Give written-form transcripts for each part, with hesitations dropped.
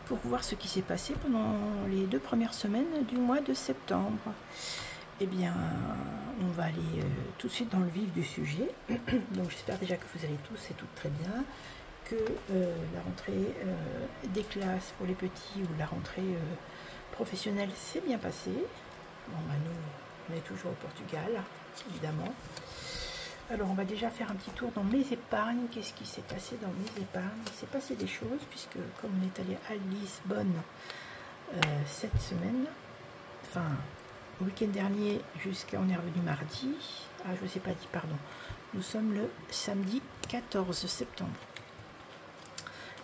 pour voir ce qui s'est passé pendant les 2 premières semaines du mois de septembre. Eh bien, on va aller tout de suite dans le vif du sujet. Donc j'espère déjà que vous allez tous et toutes très bien, que la rentrée des classes pour les petits ou la rentrée professionnelle s'est bien passée. Bon, bah, nous, on est toujours au Portugal, évidemment. Alors on va déjà faire un petit tour dans mes épargnes. Qu'est-ce qui s'est passé dans mes épargnes? Il s'est passé des choses, puisque comme on est allé à Lisbonne cette semaine, enfin le week-end dernier, on est revenu mardi. Ah, je ne vous ai pas dit, pardon. Nous sommes le samedi 14 septembre.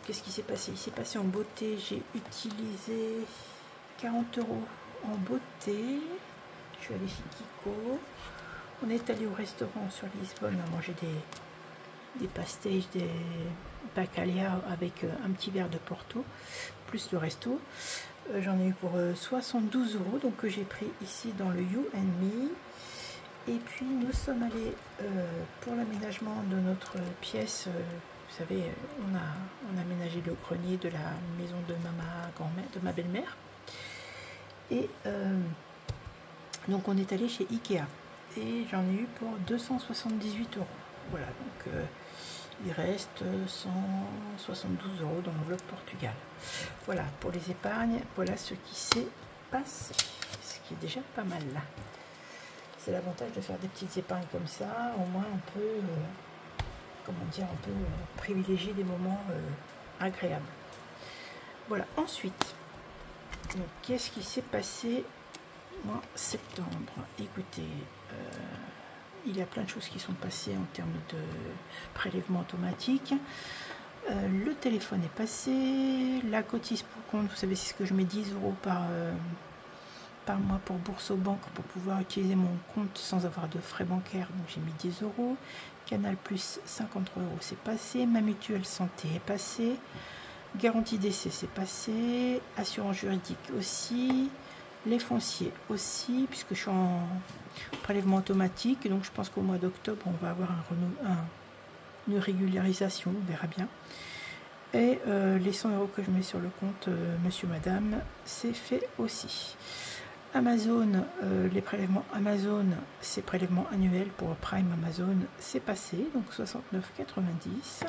Qu'est-ce qui s'est passé? Il s'est passé en beauté. J'ai utilisé 40 € en beauté. Je suis allée chez Kiko. On est allé au restaurant sur Lisbonne à manger des pastéis, des bacalhau avec un petit verre de Porto, plus le resto. J'en ai eu pour 72 €, donc que j'ai pris ici dans le You and Me. Et puis nous sommes allés pour l'aménagement de notre pièce. Vous savez, on a aménagé le grenier de la maison de ma grand-mère, de ma belle-mère. Et donc on est allé chez Ikea. Et j'en ai eu pour 278 €. Voilà, donc il reste 172 € dans l'enveloppe Portugal. Voilà, pour les épargnes, voilà ce qui s'est passé, ce qui est déjà pas mal là. C'est l'avantage de faire des petites épargnes comme ça, au moins on peut, comment dire, on peut privilégier des moments agréables. Voilà, ensuite, qu'est-ce qui s'est passé en septembre? Écoutez, il y a plein de choses qui sont passées en termes de prélèvement automatique. Le téléphone est passé, la cotise pour compte, vous savez, c'est ce que je mets 10 € par mois pour Boursorama pour pouvoir utiliser mon compte sans avoir de frais bancaires, donc j'ai mis 10 €. Canal Plus 53 €, c'est passé. Ma mutuelle santé est passée. Garantie décès, c'est passé. Assurance juridique aussi. Les fonciers aussi, puisque je suis en prélèvement automatique, et donc je pense qu'au mois d'octobre on va avoir une régularisation, on verra bien. Et les 100 € que je mets sur le compte monsieur madame, c'est fait aussi. Amazon, les prélèvements Amazon, c'est prélèvement annuel pour Prime Amazon, c'est passé, donc 69,90 €.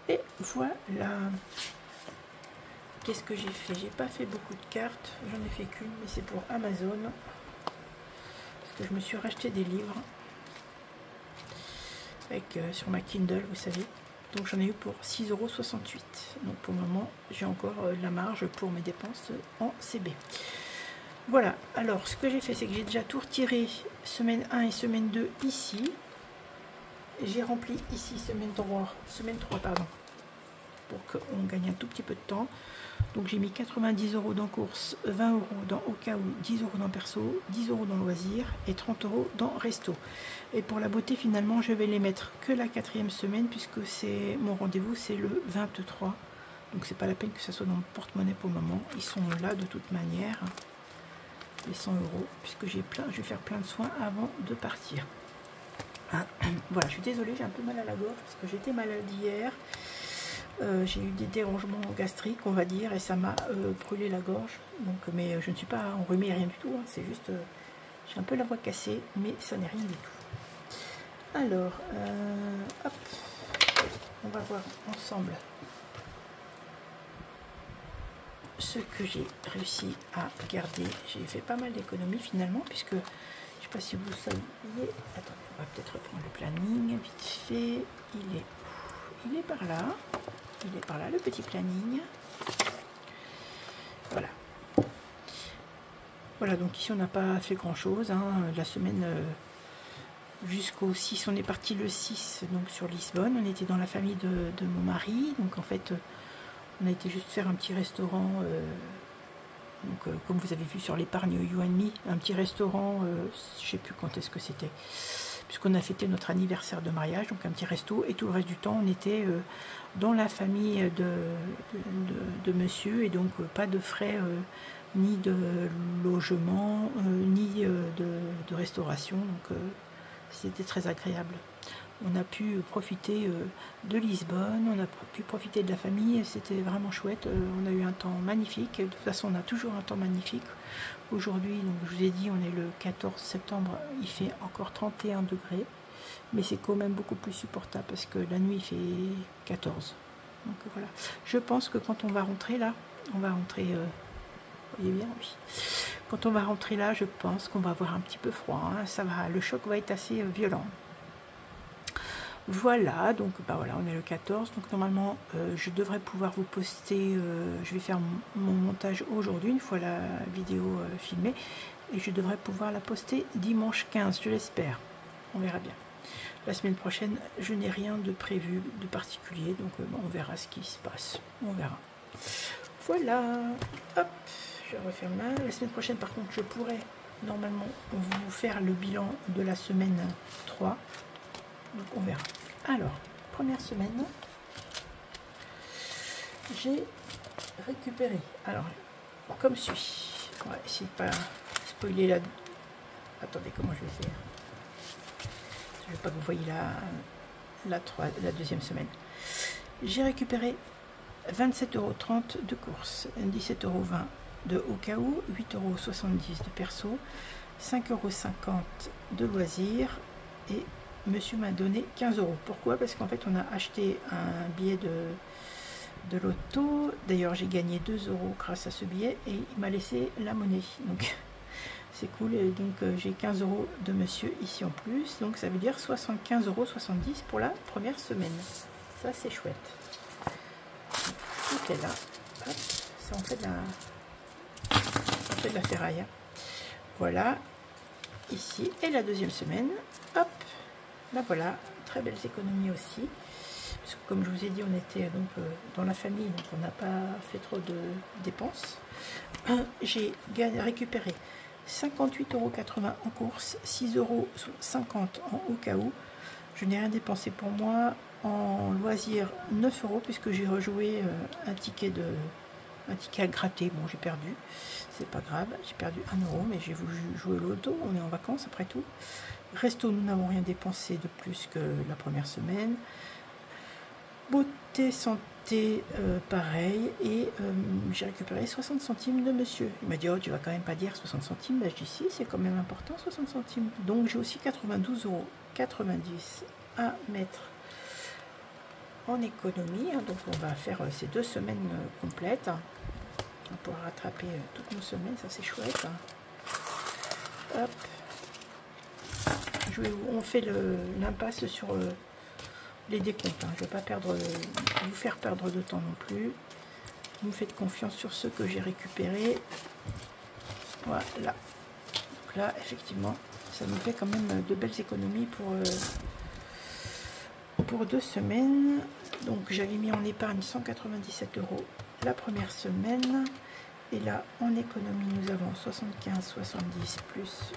Et voilà. Qu'est-ce que j'ai fait? J'ai pas fait beaucoup de cartes, j'en ai fait qu'une, mais c'est pour Amazon. Parce que je me suis racheté des livres avec, sur ma Kindle, vous savez. Donc j'en ai eu pour 6,68 €. Donc pour le moment, j'ai encore la marge pour mes dépenses en CB. Voilà, alors ce que j'ai fait, c'est que j'ai déjà tout retiré semaine 1 et semaine 2 ici. J'ai rempli ici semaine 3 pardon, pour qu'on gagne un tout petit peu de temps. Donc j'ai mis 90 € dans course, 20 € dans au cas où, 10 € dans perso, 10 € dans loisirs et 30 € dans resto. Et pour la beauté, finalement, je vais les mettre que la 4e semaine, puisque c'est mon rendez-vous, c'est le 23. Donc c'est pas la peine que ça soit dans mon porte-monnaie pour le moment. Ils sont là de toute manière, les 100 €, puisque je vais faire plein de soins avant de partir. Ah, voilà, je suis désolée, j'ai un peu mal à la gorge, parce que j'étais malade hier. J'ai eu des dérangements gastriques, on va dire, et ça m'a brûlé la gorge. Donc, mais je ne suis pas enrhumée, rien du tout. Hein, c'est juste, j'ai un peu la voix cassée, mais ça n'est rien du tout. Alors, hop, on va voir ensemble ce que j'ai réussi à garder. J'ai fait pas mal d'économies finalement, puisque je ne sais pas si vous saviez. Attendez, on va peut-être reprendre le planning vite fait. Il est par là. Il est par là, le petit planning. Voilà. Voilà, donc ici on n'a pas fait grand chose. Hein. La semaine jusqu'au 6, on est parti le 6, donc sur Lisbonne. On était dans la famille de mon mari. Donc en fait, on a été juste faire un petit restaurant. Donc comme vous avez vu sur l'épargne You and Me, un petit restaurant, je ne sais plus quand est-ce que c'était. Puisqu'on a fêté notre anniversaire de mariage, donc un petit resto, et tout le reste du temps, on était dans la famille de monsieur, et donc pas de frais ni de logement, ni de restauration, donc c'était très agréable. On a pu profiter de Lisbonne, on a pu profiter de la famille, c'était vraiment chouette. On a eu un temps magnifique, de toute façon on a toujours un temps magnifique. Aujourd'hui, donc je vous ai dit, on est le 14 septembre, il fait encore 31 degrés, mais c'est quand même beaucoup plus supportable parce que la nuit il fait 14. Donc voilà, je pense que quand on va rentrer là, on va rentrer, vous voyez bien, oui. Quand on va rentrer là, je pense qu'on va avoir un petit peu froid, hein, ça va, le choc va être assez violent. Voilà, donc bah voilà, on est le 14, donc normalement je devrais pouvoir vous poster, je vais faire mon montage aujourd'hui, une fois la vidéo filmée, et je devrais pouvoir la poster dimanche 15, je l'espère, on verra bien. La semaine prochaine, je n'ai rien de prévu de particulier, donc on verra ce qui se passe, on verra. Voilà, hop, je referme là. La semaine prochaine, par contre, je pourrais normalement vous faire le bilan de la semaine 3, donc on verra. Alors, première semaine, j'ai récupéré, alors, comme suit, on va essayer de pas spoiler la... Attendez, comment je vais faire? Je ne veux pas que vous voyez la deuxième semaine. J'ai récupéré 27,30 € de course, 17,20 € de au cas où, 8,70 € de perso, 5,50 € de loisirs et monsieur m'a donné 15 €. Pourquoi? Parce qu'en fait on a acheté un billet de loto, d'ailleurs j'ai gagné 2 € grâce à ce billet et il m'a laissé la monnaie, donc c'est cool, et donc j'ai 15 € de monsieur ici en plus, donc ça veut dire 75,70 € pour la première semaine, ça c'est chouette. Tout est là, hop, ça en fait de la ferraille, voilà, ici, et la deuxième semaine, hop, là voilà, très belles économies aussi, parce que comme je vous ai dit, on était donc dans la famille, donc on n'a pas fait trop de dépenses. J'ai récupéré 58,80 € en course, 6,50 € en au cas où. Je n'ai rien dépensé pour moi. En loisir, 9 € puisque j'ai rejoué un ticket à gratter. Bon, j'ai perdu, c'est pas grave, j'ai perdu 1 €, mais j'ai voulu jouer au loto, on est en vacances après tout. Resto, nous n'avons rien dépensé de plus que la première semaine. Beauté, santé, pareil, et j'ai récupéré 60 centimes de monsieur. Il m'a dit, oh, tu vas quand même pas dire 60 centimes, bah, je dis si, c'est quand même important 60 centimes. Donc j'ai aussi 92,90 € à mettre en économie, hein. Donc on va faire ces 2 semaines complètes, on pourra rattraper toutes nos semaines, ça c'est chouette, hein. Hop, on fait l'impasse sur les décomptes, hein. Je ne vais pas vous faire perdre de temps non plus. Vous me faites confiance sur ceux que j'ai récupérés. Voilà, donc là effectivement ça nous fait quand même de belles économies pour 2 semaines. Donc j'avais mis en épargne 197 € la première semaine, et là en économie nous avons 75,70 plus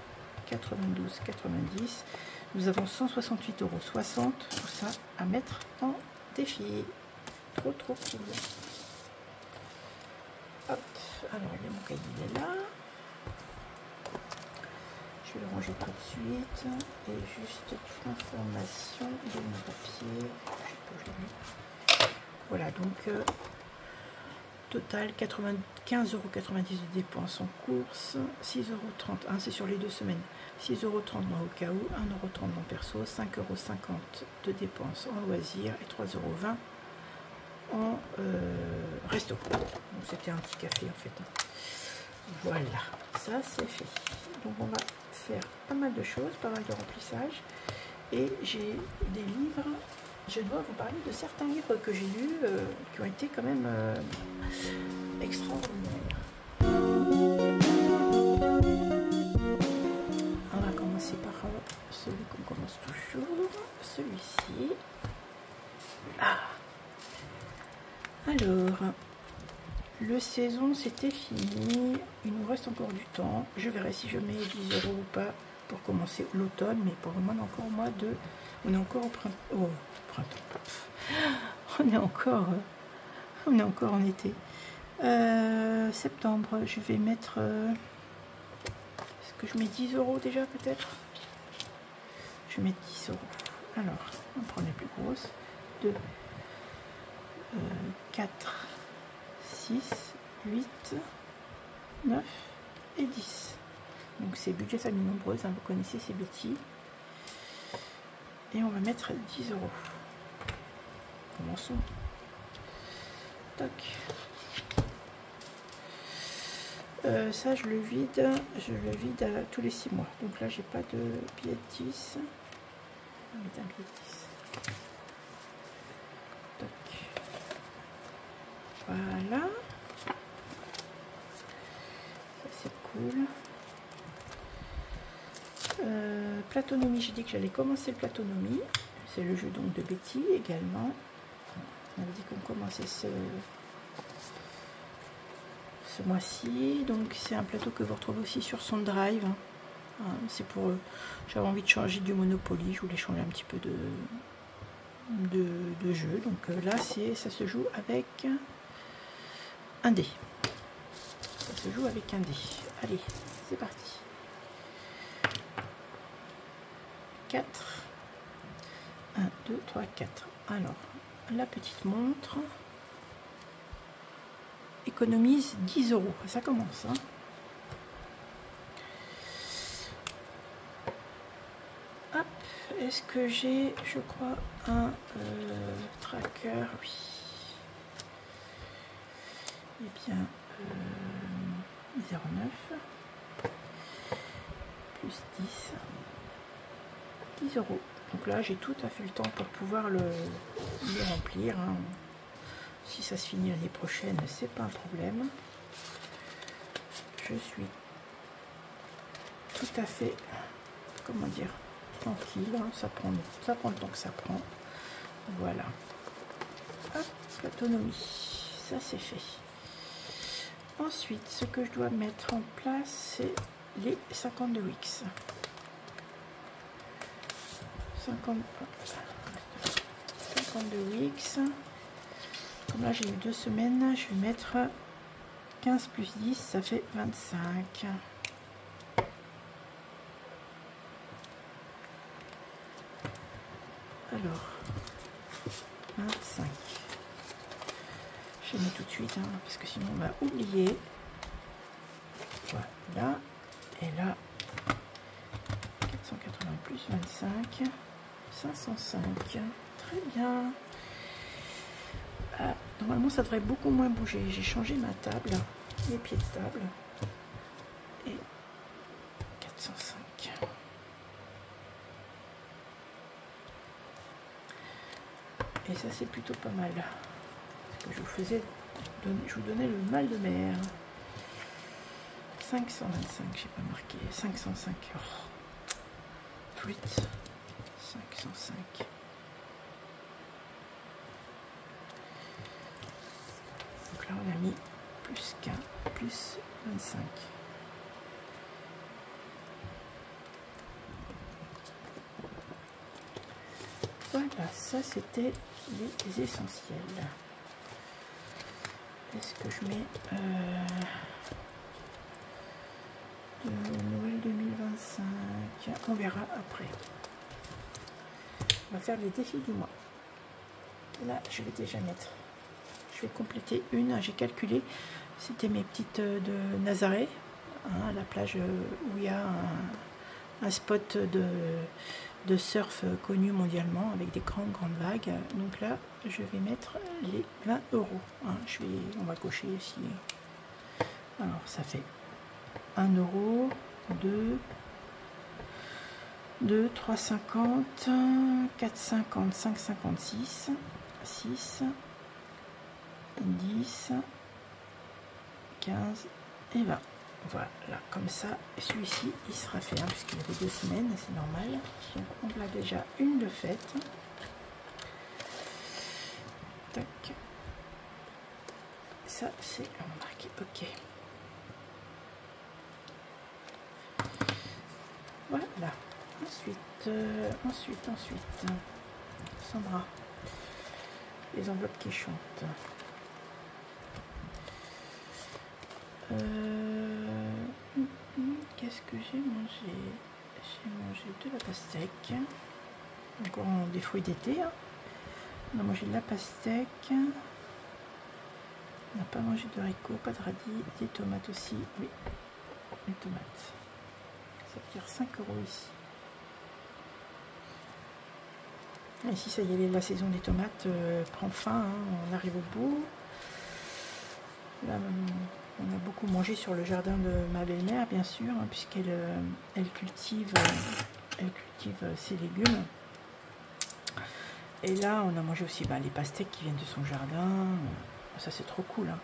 92,90, nous avons 168,60 €, tout ça à mettre en défi. Trop cool. Hop, alors mon cahier il est là, je vais le ranger tout de suite, et juste information de mon papier, voilà, donc total 95,90 € de dépenses en course, 6,30 €, c'est sur les 2 semaines, 6,30 € dans au cas où, 1,30 € dans perso, 5,50 € de dépenses en loisirs et 3,20 € en resto. Donc c'était un petit café en fait, hein. Voilà, ça c'est fait. Donc on va faire pas mal de choses, pas mal de remplissage, et j'ai des livres. Je dois vous parler de certains livres que j'ai lus qui ont été quand même extraordinaires. On va commencer par celui qu'on commence toujours, celui-ci. Alors, le saison c'était fini, il nous reste encore du temps. Je verrai si je mets 10 € ou pas pour commencer l'automne, mais pour le moment on est encore au mois de... On est encore au printemps. On est encore en été. Septembre, je vais mettre... Est-ce que je mets 10 € déjà peut-être? Je mets 10 €. Alors, On va prendre les plus grosses. 2, 4, 6, 8, 9 et 10. Donc c'est budget famille nombreuse, hein, vous connaissez ces bêtises. Et on va mettre 10 €. Commençons. Toc. Ça je le vide à tous les 6 mois. Donc là j'ai pas de billet de 10. On va mettre un billet de 10. Toc. Voilà. Ça c'est cool. Platonomie, j'ai dit que j'allais commencer le Platonomie. C'est le jeu donc de Betty également. On avait dit qu'on commençait ce mois-ci. Donc c'est un plateau que vous retrouvez aussi sur son drive. C'est pour... j'avais envie de changer du Monopoly. Je voulais changer un petit peu de jeu. Donc là, ça se joue avec un dé. Ça se joue avec un dé. Allez, c'est parti. 4. 1, 2, 3, 4. Alors, la petite montre économise 10 €. Ça commence. Hein. Hop. Est-ce que j'ai, je crois, un tracker? Oui. Eh bien, 0,9 plus 10. 10 €. Donc là, j'ai tout à fait le temps pour pouvoir le remplir. Hein. Si ça se finit l'année prochaine, c'est pas un problème. Je suis tout à fait, comment dire, tranquille. Hein. Ça prend le temps que ça prend. Voilà. Hop, l'autonomie. Ça, c'est fait. Ensuite, ce que je dois mettre en place, c'est les 52 Wix. 52 Wix. Comme là j'ai eu 2 semaines, je vais mettre 15 plus 10, ça fait 25. Alors 25. Je mets tout de suite, hein, parce que sinon on va oublier. Voilà. Et là 480 plus 25. 505, très bien. Ah, normalement ça devrait beaucoup moins bouger. J'ai changé ma table, les pieds de table, et 405. Et ça c'est plutôt pas mal. Parce que je vous donnais le mal de mer. 525, j'ai pas marqué. 505. Oh. Fluide. 505. Donc là on a mis plus 15, plus 25. Voilà, ça c'était les essentiels. Est-ce que je mets de Noël 2025? On verra après. On va faire les défis du mois. Là, je vais déjà mettre. Je vais compléter une. J'ai calculé. C'était mes petites de Nazaré, hein, à la plage où il y a un spot de surf connu mondialement avec des grandes vagues. Donc là, je vais mettre les 20 €. Hein, on va cocher ici. Alors, ça fait 1 €, 2, 3,50, 4,50, 5,56, 6, 10, 15 et 20. Voilà, comme ça, celui-ci, il sera fait, hein, puisqu'il y avait 2 semaines, c'est normal. Donc, on l'a déjà une de faite. Tac. Ça, c'est marqué OK. Voilà. Ensuite, Sandra, les enveloppes qui chantent. Qu'est-ce que j'ai mangé? J'ai mangé de la pastèque. Encore des fruits d'été. Hein. On a mangé de la pastèque. On n'a pas mangé de haricots, pas de radis, des tomates aussi. Oui, les tomates. Ça veut dire 5 € ici. Ici, ça y est, la saison des tomates prend fin. Hein. On arrive au bout. Là, on a beaucoup mangé sur le jardin de ma belle-mère, bien sûr, hein, puisqu'elle elle cultive ses légumes. Et là, on a mangé aussi les pastèques qui viennent de son jardin. Ça, c'est trop cool. Hein.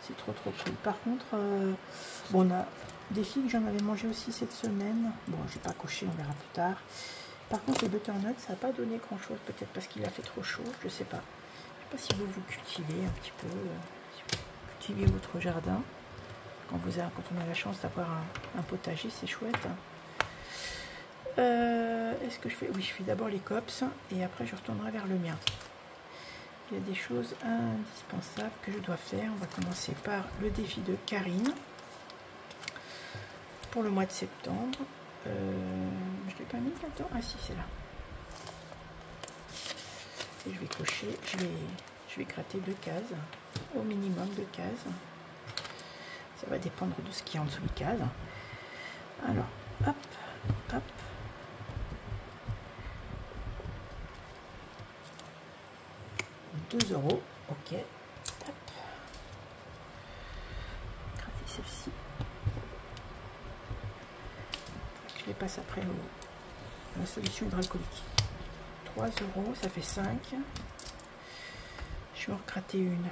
C'est trop cool. Par contre, bon, on a des figues, j'en avais mangé aussi cette semaine. Bon, je n'ai pas coché, on verra plus tard. Par contre, le butternut, ça n'a pas donné grand-chose, peut-être parce qu'il a fait trop chaud, je ne sais pas. Je ne sais pas si vous cultivez un petit peu, si vous cultivez votre jardin. Quand on a la chance d'avoir un potager, c'est chouette. Est-ce que je fais... Oui, je fais d'abord les cops et après je retournerai vers le mien. Il y a des choses indispensables que je dois faire. On va commencer par le défi de Karine pour le mois de septembre. Je ne l'ai pas mis là-dedans. Ah si, c'est là. Et je vais cocher, je vais gratter 2 cases, au minimum 2 cases. Ça va dépendre de ce qu'il y a en dessous des cases. Alors, hop, hop. €2, ok. Hop. Gratter celle-ci. Je les passe après à la solution hydroalcoolique. 3 €, ça fait 5. Je vais en gratter une.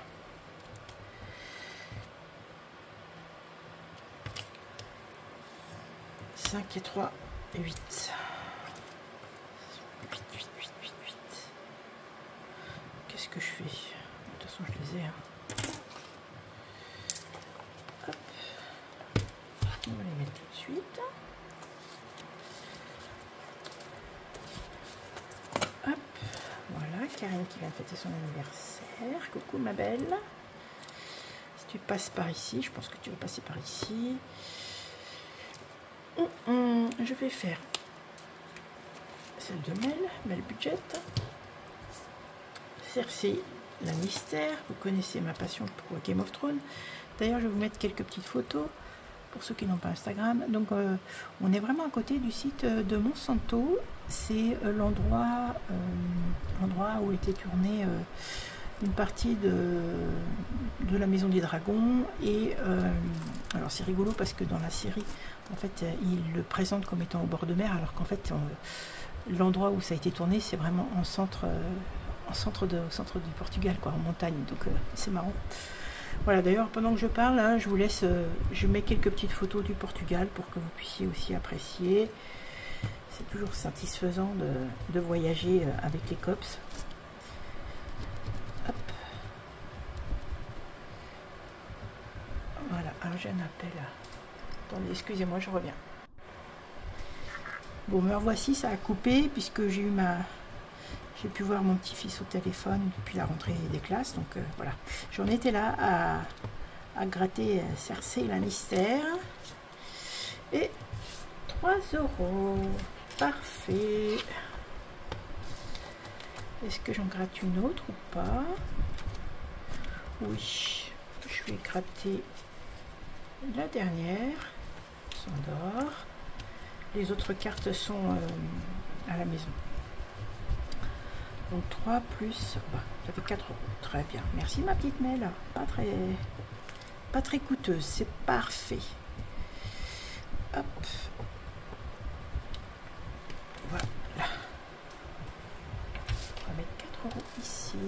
Et 3, 8. 8. Qu'est-ce que je fais? De toute façon, je les ai. Hein. Hop. On va les mettre tout de suite. Hop. Voilà, Karine qui vient de fêter son anniversaire. Coucou ma belle. Si tu passes par ici, je pense que tu vas passer par ici. Je vais faire celle de Mel Budget. Cersei Lannister. Vous connaissez ma passion pour Game of Thrones. D'ailleurs, je vais vous mettre quelques petites photos pour ceux qui n'ont pas Instagram. Donc, on est vraiment à côté du site de Monsanto. C'est l'endroit où était tournée une partie de la Maison des Dragons. Et alors, c'est rigolo parce que dans la série, en fait, il le présente comme étant au bord de mer, alors qu'en fait, l'endroit où ça a été tourné, c'est vraiment au centre du Portugal, quoi, en montagne. Donc, c'est marrant. Voilà, d'ailleurs, pendant que je parle, hein, je vous laisse, je mets quelques petites photos du Portugal pour que vous puissiez aussi apprécier. C'est toujours satisfaisant de voyager avec les cops. Hop. Voilà, alors j'ai un appel. Attendez, excusez-moi, je reviens. Bon, me revoici, ça a coupé puisque j'ai pu voir mon petit-fils au téléphone depuis la rentrée des classes. Donc voilà, j'en étais là à gratter Cersei Lannister. Et 3 €. Parfait. Est-ce que j'en gratte une autre ou pas? Oui, je vais gratter la dernière. S'endort. Les autres cartes sont à la maison. Donc 3 plus, ça fait 4 €. Très bien. Merci ma petite Mel. Pas très coûteuse, c'est parfait. Hop. Voilà. On va mettre 4 € ici.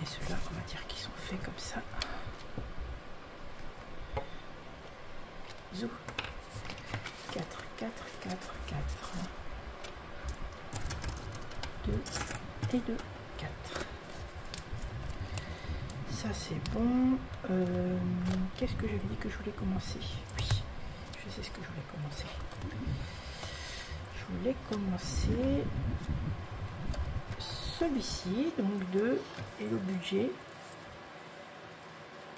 Et ceux-là, on va dire qu'ils sont faits comme ça. Zou. 4. 2 et 2, 4. Ça c'est bon. Qu'est-ce que j'avais dit que je voulais commencer? Oui, je sais ce que je voulais commencer. Je voulais commencer celui-ci, donc 2 et le budget.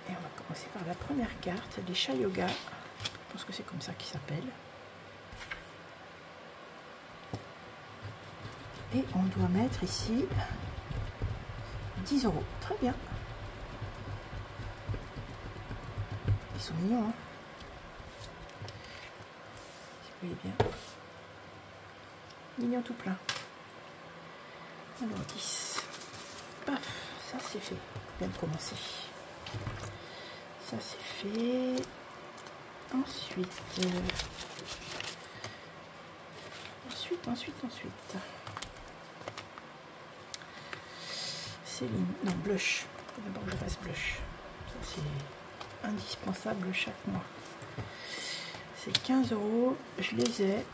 Et on va commencer par la première carte, les chats yoga. Je pense que c'est comme ça qu'ils s'appellent. Et on doit mettre ici 10 €. Très bien. Ils sont mignons, hein. Si vous voyez bien. Mignons tout plein. Alors 10. Paf, ça c'est fait. Je viens de commencer. Ça c'est fait. Ensuite. Ensuite. Céline. Non, blush. Il faut d'abord que je fasse blush. Ça c'est indispensable chaque mois. C'est 15 €. Je les ai.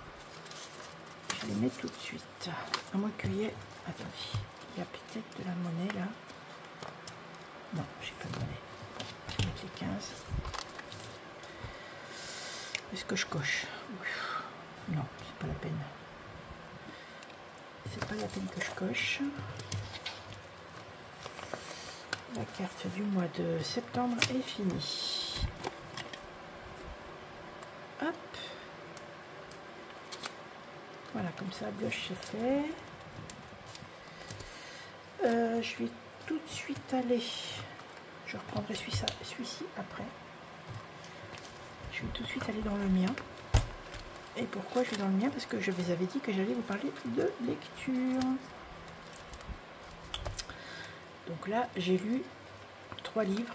Je les mets tout de suite. À moins qu'il y ait. Attendez. Il y a peut-être de la monnaie là. Non, j'ai pas de monnaie. Je vais mettre les 15. Est-ce que je coche? Non, c'est pas la peine. C'est pas la peine que je coche. La carte du mois de septembre est finie. Hop. Voilà, comme ça, blush c'est fait. Je vais tout de suite aller. Je reprendrai celui-ci après. Je vais tout de suite aller dans le mien. Et pourquoi je vais dans le mien? Parce que je vous avais dit que j'allais vous parler de lecture. Donc là, j'ai lu 3 livres.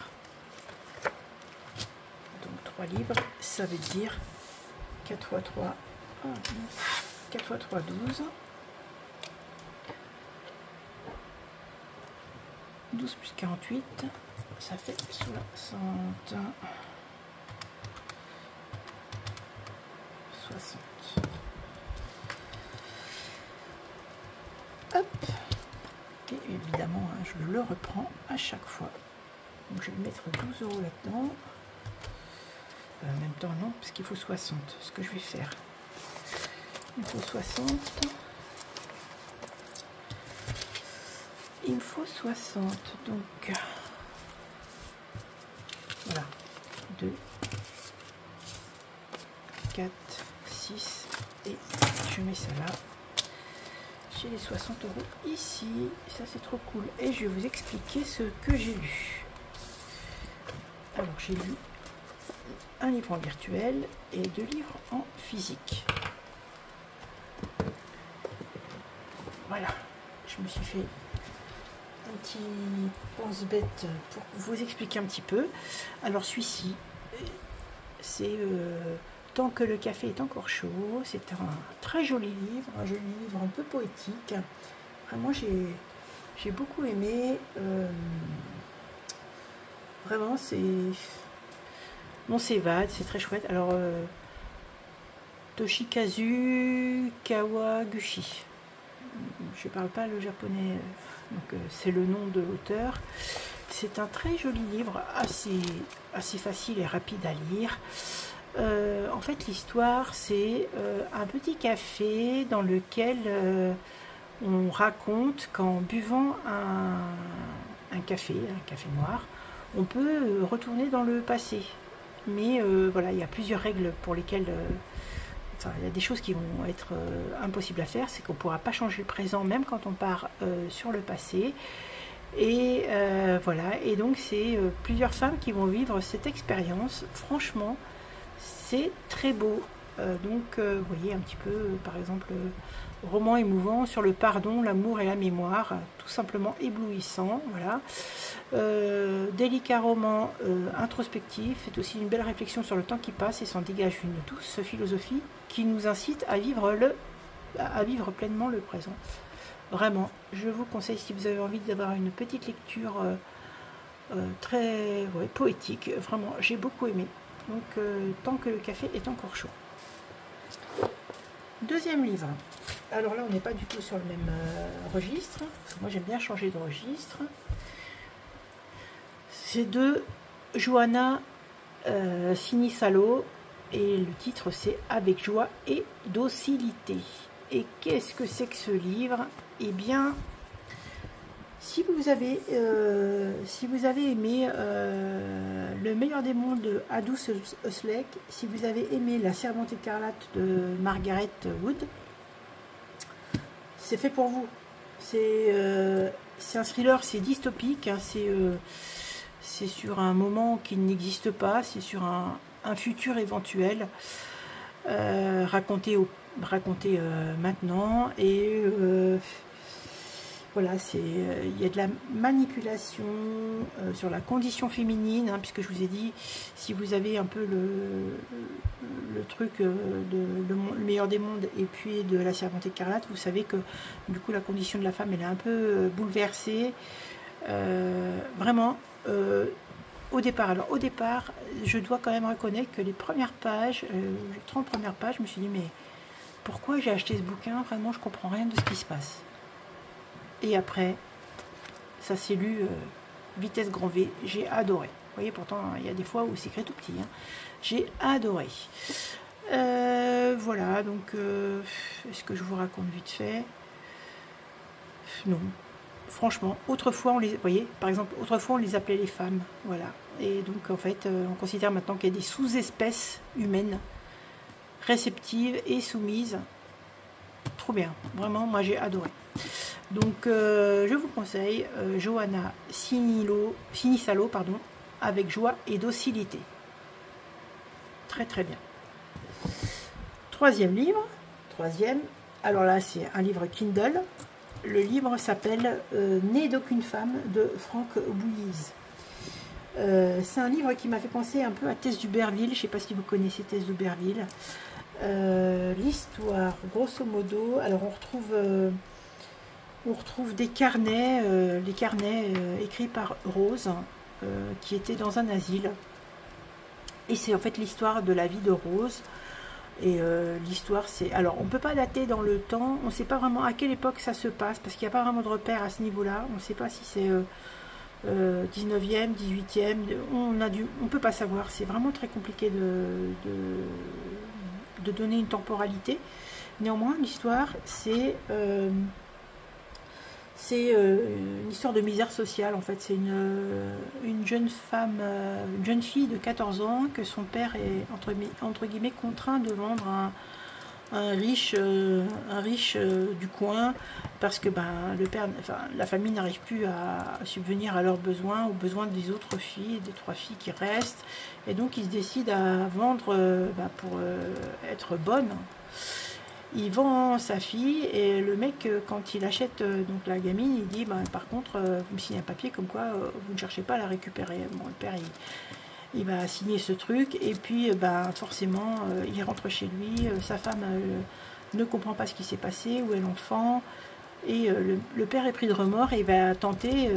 Donc 3 livres, ça veut dire 4 x 3, 4 x 3, 12. 12 plus 48, ça fait 60. 60. Hop. Et évidemment, hein, je le reprends à chaque fois. Donc je vais mettre 12 € là-dedans. En même temps, non, parce qu'il faut 60. Ce que je vais faire. Il faut 60. Il faut 60. Donc, voilà. 2, 4, 6. Et je mets ça là. J'ai les 60 € ici. Ça, c'est trop cool. Et je vais vous expliquer ce que j'ai lu. Alors, j'ai lu un livre en virtuel et 2 livres en physique. Voilà. Je me suis fait un petit pense-bête pour vous expliquer un petit peu. Alors, celui-ci, c'est Tant que le café est encore chaud. C'est un très joli livre, un joli livre un peu poétique. Vraiment, j'ai beaucoup aimé. Vraiment, on s'évade, c'est très chouette. Alors, Toshikazu Kawaguchi. Je ne parle pas le japonais, donc c'est le nom de l'auteur. C'est un très joli livre, assez facile et rapide à lire. En fait, l'histoire, c'est un petit café dans lequel on raconte qu'en buvant un café noir, on peut retourner dans le passé. Mais voilà, il y a plusieurs règles pour lesquelles... Enfin, il y a des choses qui vont être impossibles à faire. C'est qu'on ne pourra pas changer le présent, même quand on part sur le passé. Et voilà, et donc c'est plusieurs femmes qui vont vivre cette expérience. Franchement, c'est très beau. Donc, vous voyez un petit peu, par exemple, roman émouvant sur le pardon, l'amour et la mémoire, tout simplement éblouissant. Voilà. Délicat roman introspectif, c'est aussi une belle réflexion sur le temps qui passe et s'en dégage une douce philosophie qui nous incite à vivre pleinement le présent. Vraiment, je vous conseille, si vous avez envie d'avoir une petite lecture très poétique, vraiment, j'ai beaucoup aimé. Donc, Tant que le café est encore chaud. Deuxième livre. Alors là, on n'est pas du tout sur le même registre. Moi, j'aime bien changer de registre. C'est de Johanna Sinisalo. Et le titre, c'est Avec joie et docilité. Et qu'est-ce que c'est que ce livre? Eh bien, si vous avez aimé Le meilleur des mondes de Aldous Huxley, si vous avez aimé La Servante écarlate de Margaret Wood, c'est fait pour vous. C'est un thriller, c'est dystopique, hein, c'est sur un moment qui n'existe pas, c'est sur un futur éventuel, raconté maintenant, et voilà, il y a de la manipulation sur la condition féminine, hein, puisque je vous ai dit, si vous avez un peu le truc le meilleur des mondes et puis de la serpente écarlate, vous savez que du coup la condition de la femme elle est un peu bouleversée, vraiment au départ. Alors au départ, je dois quand même reconnaître que les premières pages, les 30 premières pages, je me suis dit mais pourquoi j'ai acheté ce bouquin, vraiment je comprends rien de ce qui se passe. Et après, ça s'est lu vitesse grand V, j'ai adoré. Vous voyez, pourtant, il y a des fois où c'est écrit tout petit. Hein. J'ai adoré. Voilà, donc, est-ce que je vous raconte vite fait? Non. Franchement, autrefois, on les... Vous voyez, par exemple, autrefois, on les appelait les femmes. Voilà. Et donc, en fait, on considère maintenant qu'il y a des sous-espèces humaines, réceptives et soumises. Trop bien. Vraiment, moi, j'ai adoré. Donc je vous conseille Johanna Sinisalo, pardon, avec joie et docilité. Très très bien. Troisième livre. Alors là c'est un livre Kindle. Le livre s'appelle Né d'aucune femme de Franck Bouilliz. C'est un livre qui m'a fait penser un peu à Tess d'Uberville. Je ne sais pas si vous connaissez Tess d'Uberville. L'histoire, grosso modo, alors on retrouve des carnets, les carnets écrits par Rose, qui était dans un asile. Et c'est en fait l'histoire de la vie de Rose. Et l'histoire, c'est... Alors, on ne peut pas dater dans le temps, on ne sait pas vraiment à quelle époque ça se passe, parce qu'il n'y a pas vraiment de repère à ce niveau-là. On ne sait pas si c'est 19e, 18e, on ne peut pas savoir. C'est vraiment très compliqué de donner une temporalité. Néanmoins, l'histoire, c'est une histoire de misère sociale. En fait, c'est une jeune femme, une jeune fille de 14 ans que son père est entre guillemets contraint de vendre un riche du coin, parce que le père, la famille n'arrive plus à subvenir à leurs besoins, aux besoins des autres filles, des 3 filles qui restent, et donc ils se décident à vendre pour être bonne. Il vend sa fille, et le mec, quand il achète donc la gamine, il dit par contre vous me signez un papier comme quoi vous ne cherchez pas à la récupérer. Bon, le père il va signer ce truc, et puis forcément il rentre chez lui, sa femme ne comprend pas ce qui s'est passé, où est l'enfant, et le père est pris de remords et il va tenter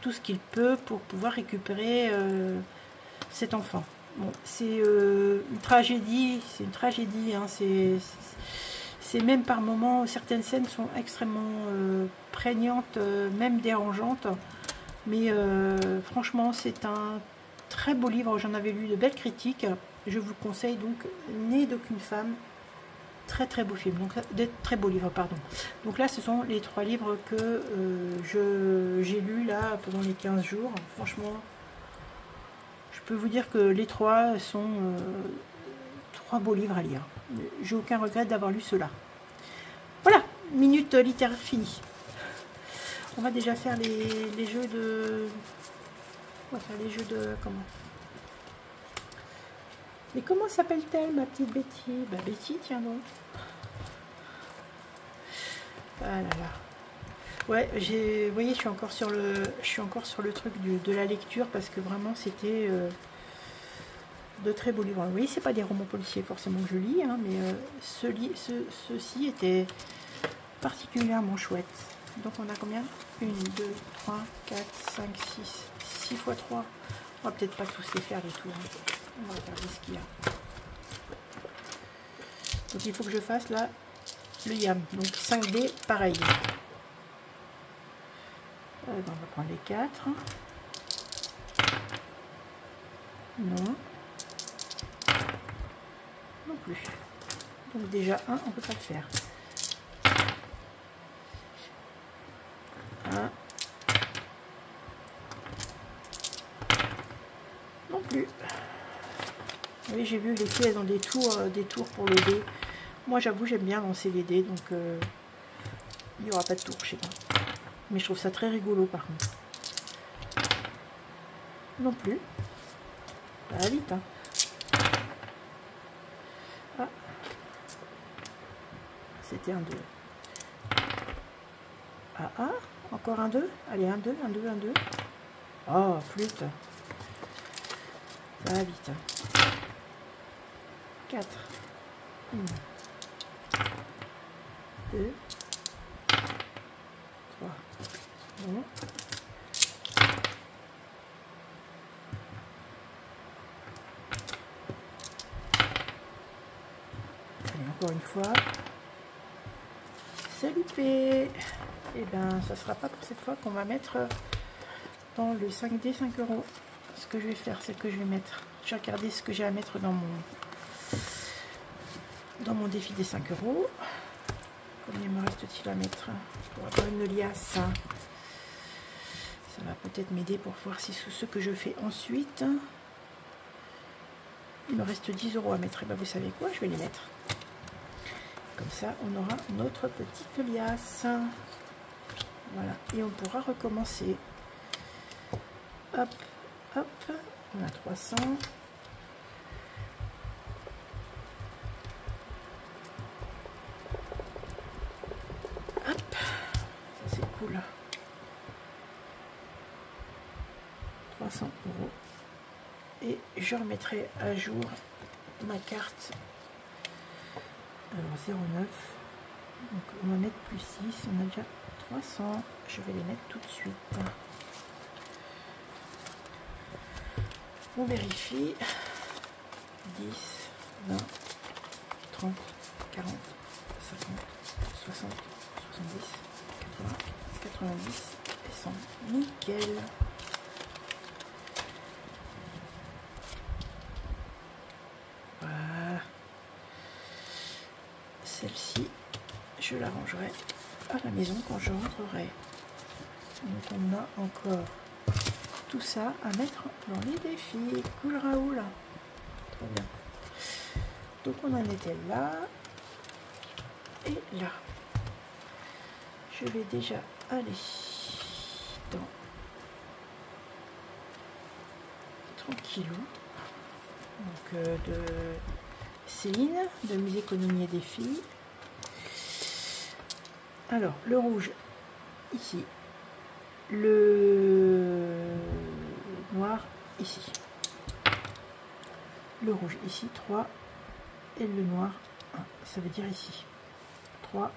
tout ce qu'il peut pour pouvoir récupérer cet enfant. Bon, c'est une tragédie, hein, c'est même par moments, certaines scènes sont extrêmement prégnantes, même dérangeantes, mais franchement c'est un très beau livre, j'en avais lu de belles critiques, je vous conseille donc Né d'aucune femme, très très beau film, donc très beau livre, pardon. Donc là ce sont les 3 livres que j'ai lus là pendant les 15 jours, franchement je peux vous dire que les 3 sont 3 beaux livres à lire. J'ai aucun regret d'avoir lu cela. Voilà, minute littéraire finie. On va déjà faire les jeux de... On va faire les jeux de... Comment? Mais comment s'appelle-t-elle, ma petite Betty? Betty, tiens donc. Ah là là. Ouais, vous voyez, je suis encore sur le truc de la lecture, parce que vraiment c'était de très beaux livres. Vous voyez, c'est pas des romans policiers forcément que je lis, hein, mais ceci était particulièrement chouette. Donc on a combien? 1, 2, 3, 4, 5, 6 fois 3. On va peut-être pas tous les faire les tours. Hein. On va regarder ce qu'il y a. Donc il faut que je fasse là le YAM. Donc 5D, pareil. On va prendre les 4. Non. Non plus. Donc déjà 1, on peut pas le faire. 1. Non plus. Oui, j'ai vu les filles, elles ont des tours pour le dé. Moi, j'avoue, j'aime bien lancer les dés, donc Il n'y aura pas de tour, je sais pas. Mais je trouve ça très rigolo par contre. Non plus. Ça va vite, hein. Ah. C'était un 2. Ah, ah. Encore un 2. Allez, un 2, un 2, un 2. Oh, flûte. Ça va vite. 4. 1. 2. 3. Bon. Allez, encore une fois. C'est loupé. Et bien, ça sera pas pour cette fois qu'on va mettre dans le 5D 5 €. Ce que je vais faire, c'est que je vais mettre... J'ai regardé ce que j'ai à mettre dans mon défi des 5 €. Combien me reste-t-il à mettre pour avoir une liasse? Ça va peut-être m'aider pour voir si sous ce que je fais ensuite. Il me reste 10 € à mettre. Et bien, vous savez quoi? Je vais les mettre. Comme ça, on aura notre petite liasse. Voilà. Et on pourra recommencer. Hop, hop. On a 300. Hop. Ça, c'est cool. 300 €. Et je remettrai à jour ma carte. Alors 0,9. Donc on va mettre plus 6. On a déjà 300. Je vais les mettre tout de suite. On vérifie. 10, 20, 30, 40, 50, 60, 70, 80, 90 et 100. Nickel. Voilà. Celle-ci, je la rangerai à la maison quand je rentrerai. Donc on a encore tout ça à mettre dans les défis. Cool Raoul. Très bien. Donc on en était là et là. Je vais déjà aller dans tranquillou. Donc de Céline, de Musée Économie et Défis. Alors le rouge ici. Le noir ici, le rouge ici 3 et le noir 1, ça veut dire ici 3,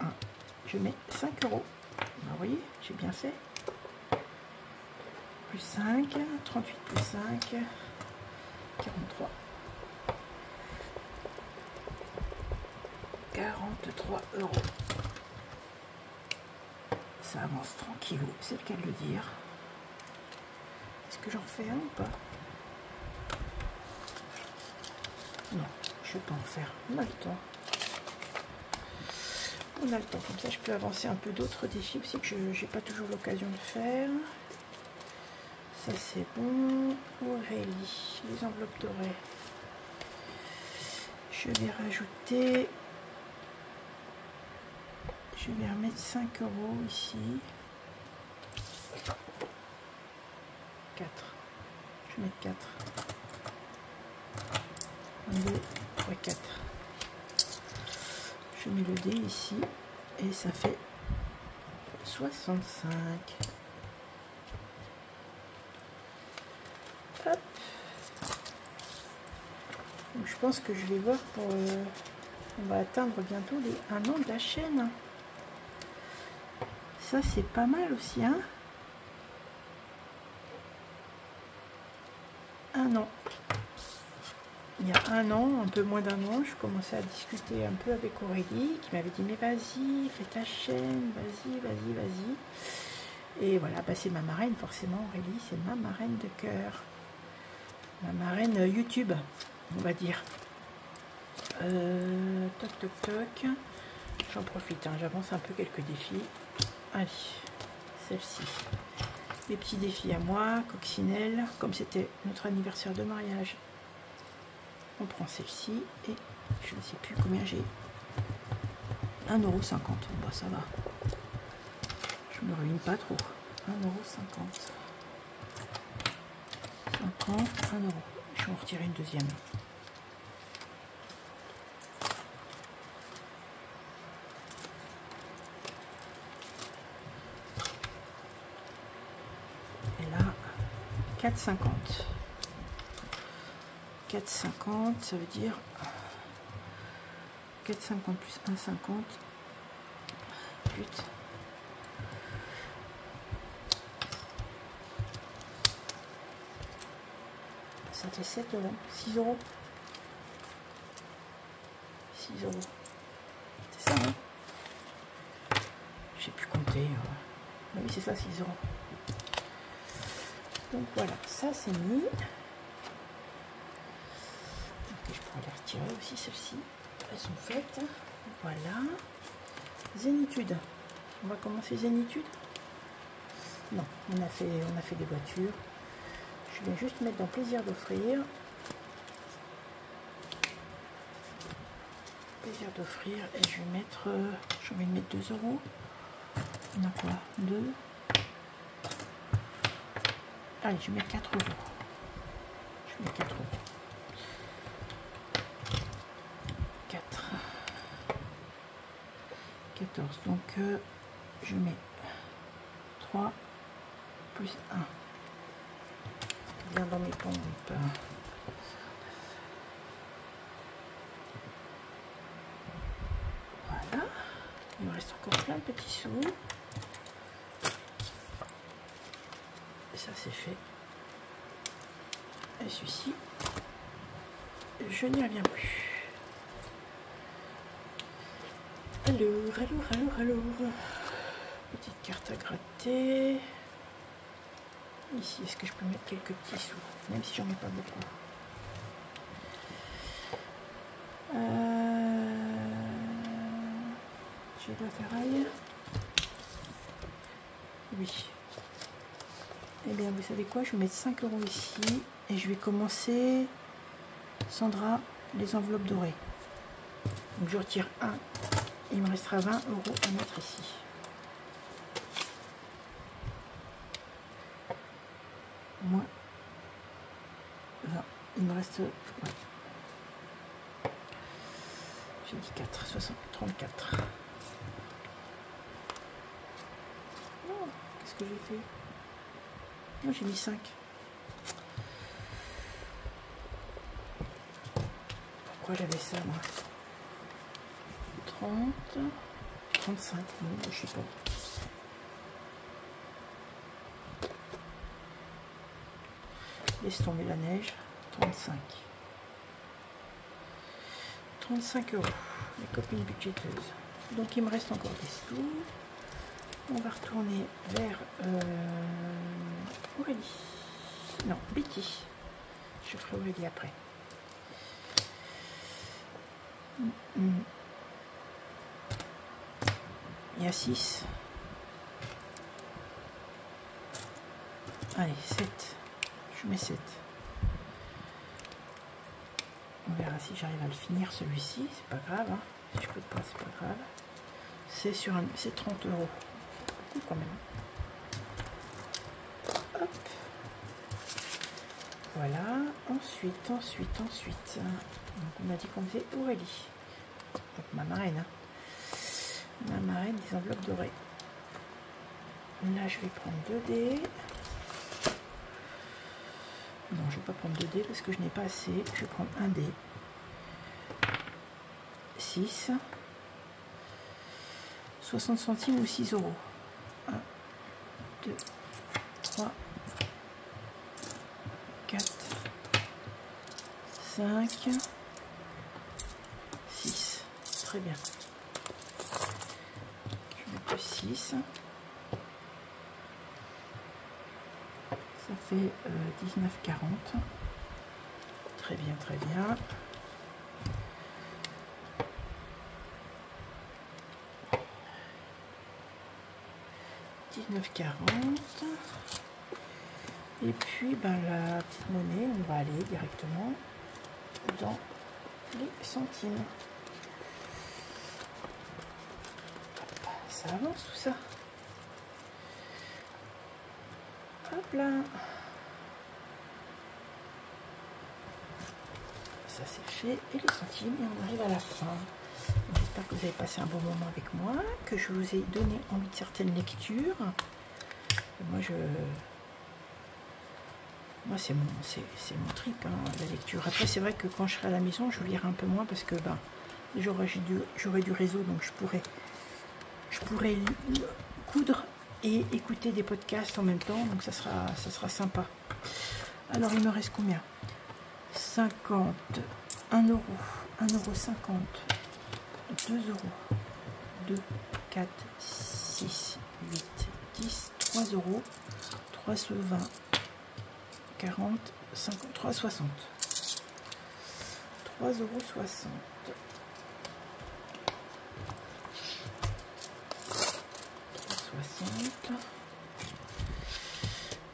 1, je mets 5 €. Vous voyez, j'ai bien fait. Plus 5, 38 plus 5, 43. 43 €. Ça avance tranquillou, c'est le cas de le dire. Est-ce que j'en fais un ou pas? Non, je ne vais pas en faire. On a le temps. On a le temps, comme ça je peux avancer un peu d'autres défis aussi que je n'ai pas toujours l'occasion de faire. Ça c'est bon. Aurélie, les enveloppes dorées. Je vais rajouter... Je vais remettre 5 € ici. 4. Je vais mettre 4. 1, 2, 3, 4. Je mets le dé ici. Et ça fait 65. Hop. Donc, je pense que je vais voir pour... on va atteindre bientôt les 1 an de la chaîne. Ça, c'est pas mal aussi, hein? 1 an. Il y a 1 an, un peu moins d'1 an, je commençais à discuter un peu avec Aurélie, qui m'avait dit, mais vas-y, fais ta chaîne, vas-y, vas-y, vas-y. Et voilà, bah, c'est ma marraine, forcément, Aurélie, c'est ma marraine de cœur. Ma marraine YouTube, on va dire. Toc, toc, toc. J'en profite, hein, j'avance un peu quelques défis. Allez, celle-ci. Les petits défis à moi, coccinelle. Comme c'était notre anniversaire de mariage, on prend celle-ci. Et je ne sais plus combien j'ai. 1,50 €. Bon, ça va. Je me ruine pas trop. 1,50 €. 50, 1 €. Je vais en retirer une deuxième. Et là, 4,50. 4,50, ça veut dire 4,50 plus 1,50. Putain. Ça fait 7 €. 6 €. 6 €. C'est ça, hein? J'ai pu compter. Oui, c'est ça, 6 €. Donc voilà, ça c'est mis. Et je pourrais les retirer aussi, celles-ci. Elles sont faites. Voilà. Zénitude. On va commencer zénitude. Non, on a fait des voitures. Je vais juste mettre dans plaisir d'offrir. Plaisir d'offrir. Et je vais mettre. J'ai envie de mettre 2 €. On a quoi? 2. Allez, je vais mettre 4 €. Je mets 4 €. 4. 14. Donc, je mets 3 plus 1. Bien dans mes pompes. Voilà. Il me reste encore plein de petits sous. Et ça, c'est fait. Et celui-ci, je n'y reviens plus. Alors. Petite carte à gratter. Ici, est-ce que je peux mettre quelques petits sous, même si j'en mets pas beaucoup. J'ai de la ferraille. Oui. Eh bien, vous savez quoi, je vais mettre 5 € ici. Et je vais commencer, Sandra, les enveloppes dorées. Donc je retire 1. Il me restera 20 € à mettre ici. Moins 20. Il me reste... Ouais. J'ai dit 4, 34. Oh, qu'est-ce que j'ai fait? Non, j'ai mis 5. Pourquoi j'avais ça, moi? 30, 35, non, je sais pas. Laisse tomber la neige. 35. 35 €. Les copines budgéteuses. Donc il me reste encore des sous. On va retourner vers Aurélie. Non, Betty. Je ferai Aurélie après. Il y a 6. Allez, 7. Je mets 7. On verra si j'arrive à le finir celui-ci. C'est pas grave. Hein. Si je peux pas, c'est pas grave. C'est sur un. C'est 30 €. Beaucoup quand même. Hop. Voilà. Ensuite. Donc on a dit qu'on faisait Aurélie. Donc ma marraine. Hein. Ma marraine des enveloppes dorées. Là je vais prendre 2 dés. Non, je ne vais pas prendre 2 dés parce que je n'ai pas assez. Je vais prendre un dé. 6. 60 centimes ou 6 €. 1, 2, 3, 4, 5, 6. Très bien. Je vais mettre 6. Ça fait 19,40. Très bien, très bien. Et puis ben, la petite monnaie, on va aller directement dans les centimes. Ça avance tout ça. Hop là. Ça c'est fait. Et les centimes. Et on arrive à la fin. J'espère que vous avez passé un bon moment avec moi, que je vous ai donné envie de certaines lectures. Et moi, c'est mon trip, hein, la lecture. Après, c'est vrai que quand je serai à la maison, je lirai un peu moins parce que j'aurai du réseau, donc je pourrai coudre et écouter des podcasts en même temps, donc ça sera sympa. Alors, il me reste combien? 50, 1 euro, 1,50 €. 2 €, 2, 4, 6, 8, 10, 3 €, 3,20 €, 40, 50, 3,60 €. 3,60 €. 3,60 €.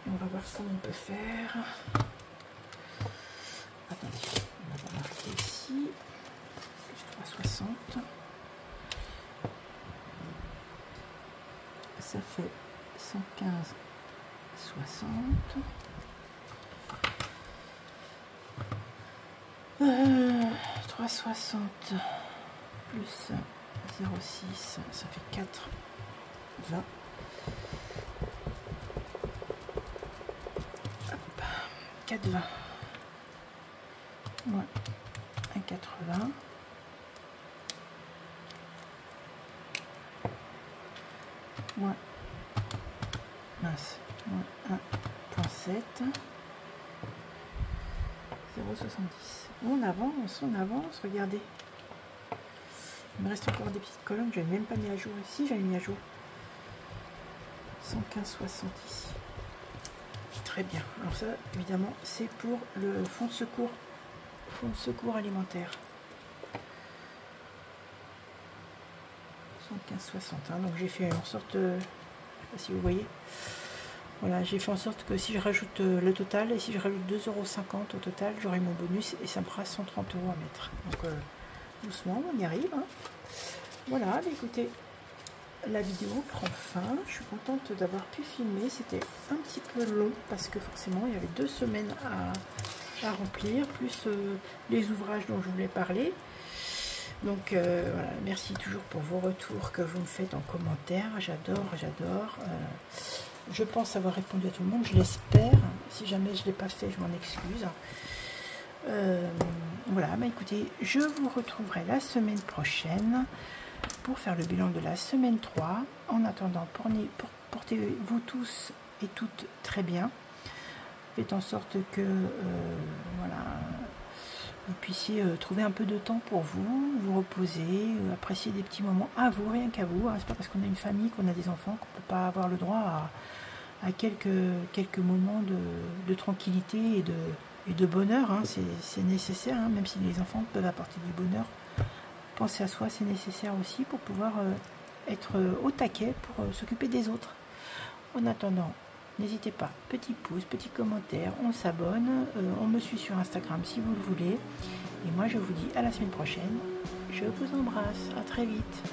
Et on va voir comment on peut faire. Attendez, on va marquer ici. 3,60 €. Ça fait 115,60 €. 3,60 € plus 0,6, ça fait 4,20 €. 4,20 €. Moins 1,80 €. Moins, mince, moins 1,7, 0,70. On avance, regardez. Il me reste encore des petites colonnes, je n'ai même pas mis à jour ici, j'avais mis à jour. 115,60 ici. Très bien. Alors ça, évidemment, c'est pour le fonds de secours alimentaire. 115,60 €, hein. Donc j'ai fait en sorte, je ne sais pas si vous voyez, voilà, j'ai fait en sorte que si je rajoute le total, et si je rajoute 2,50 € au total, j'aurai mon bonus et ça me fera 130 € à mettre. Donc doucement, on y arrive, hein. Voilà, écoutez, la vidéo prend fin. Je suis contente d'avoir pu filmer. C'était un petit peu long parce que forcément il y avait 2 semaines à remplir, plus les ouvrages dont je voulais parler. Donc voilà, merci toujours pour vos retours que vous me faites en commentaire. J'adore. Je pense avoir répondu à tout le monde, je l'espère. Si jamais je ne l'ai pas fait, je m'en excuse. Voilà, bah écoutez, je vous retrouverai la semaine prochaine pour faire le bilan de la semaine 3. En attendant, portez-vous tous et toutes très bien. Faites en sorte que voilà, vous puissiez trouver un peu de temps pour vous reposer, apprécier des petits moments à vous, rien qu'à vous. Hein. C'est pas parce qu'on a une famille, qu'on a des enfants, qu'on ne peut pas avoir le droit à quelques moments de tranquillité et de bonheur. Hein. C'est nécessaire, hein, même si les enfants peuvent apporter du bonheur. Penser à soi, c'est nécessaire aussi pour pouvoir être au taquet, pour s'occuper des autres. En attendant, n'hésitez pas, petit pouce, petit commentaire, on s'abonne, on me suit sur Instagram si vous le voulez. Et moi je vous dis à la semaine prochaine. Je vous embrasse, à très vite.